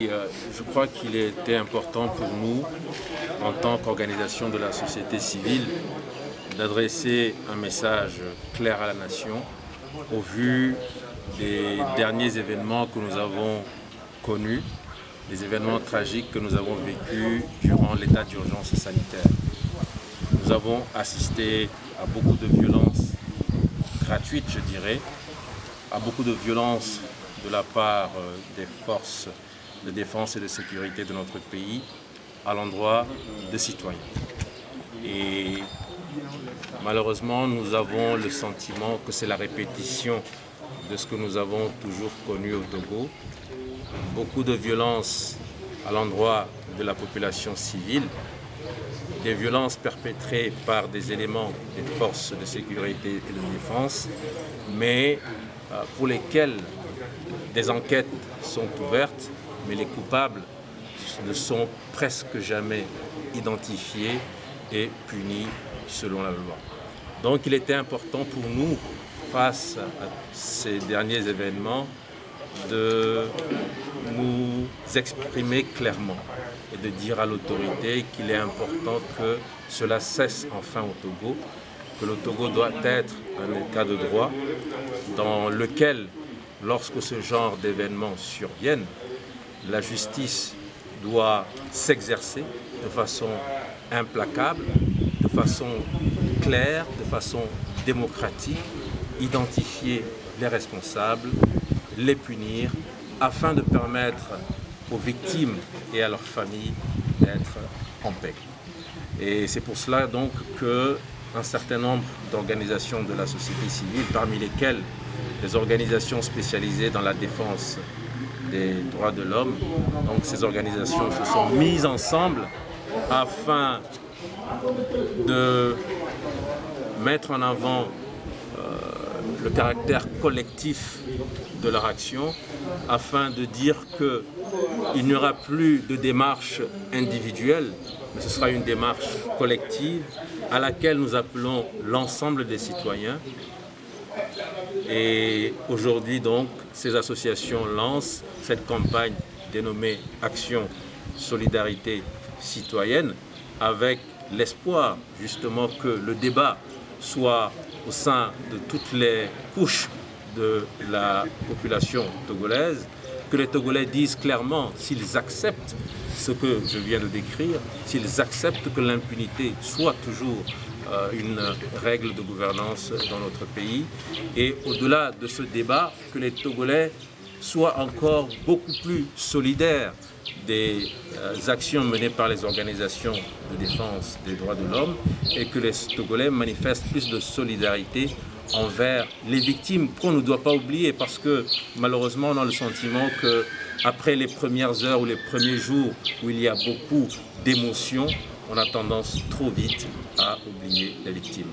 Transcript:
Je crois qu'il était important pour nous, en tant qu'organisation de la société civile, d'adresser un message clair à la nation au vu des derniers événements que nous avons connus, les événements tragiques que nous avons vécus durant l'état d'urgence sanitaire. Nous avons assisté à beaucoup de violences gratuites, je dirais, à beaucoup de violences de la part des forces de défense et de sécurité de notre pays à l'endroit des citoyens. Et malheureusement, nous avons le sentiment que c'est la répétition de ce que nous avons toujours connu au Togo. Beaucoup de violences à l'endroit de la population civile, des violences perpétrées par des éléments des forces de sécurité et de défense, mais pour lesquelles des enquêtes sont ouvertes, mais les coupables ne sont presque jamais identifiés et punis selon la loi. Donc il était important pour nous, face à ces derniers événements, de nous exprimer clairement et de dire à l'autorité qu'il est important que cela cesse enfin au Togo, que le Togo doit être un état de droit dans lequel, lorsque ce genre d'événements surviennent, la justice doit s'exercer de façon implacable, de façon claire, de façon démocratique, identifier les responsables, les punir, afin de permettre aux victimes et à leurs familles d'être en paix. Et c'est pour cela donc qu'un certain nombre d'organisations de la société civile, parmi lesquelles les organisations spécialisées dans la défense des droits de l'homme, donc ces organisations se sont mises ensemble afin de mettre en avant le caractère collectif de leur action, afin de dire qu'il n'y aura plus de démarche individuelle, mais ce sera une démarche collective à laquelle nous appelons l'ensemble des citoyens. Et aujourd'hui donc, ces associations lancent cette campagne dénommée Action Solidarité Citoyenne, avec l'espoir justement que le débat soit au sein de toutes les couches de la population togolaise, que les Togolais disent clairement s'ils acceptent ce que je viens de décrire, s'ils acceptent que l'impunité soit toujours une règle de gouvernance dans notre pays. Et au-delà de ce débat, que les Togolais soient encore beaucoup plus solidaires des actions menées par les organisations de défense des droits de l'homme, et que les Togolais manifestent plus de solidarité envers les victimes qu'on ne doit pas oublier, parce que malheureusement on a le sentiment qu'après les premières heures ou les premiers jours où il y a beaucoup d'émotions, on a tendance trop vite à oublier les victimes.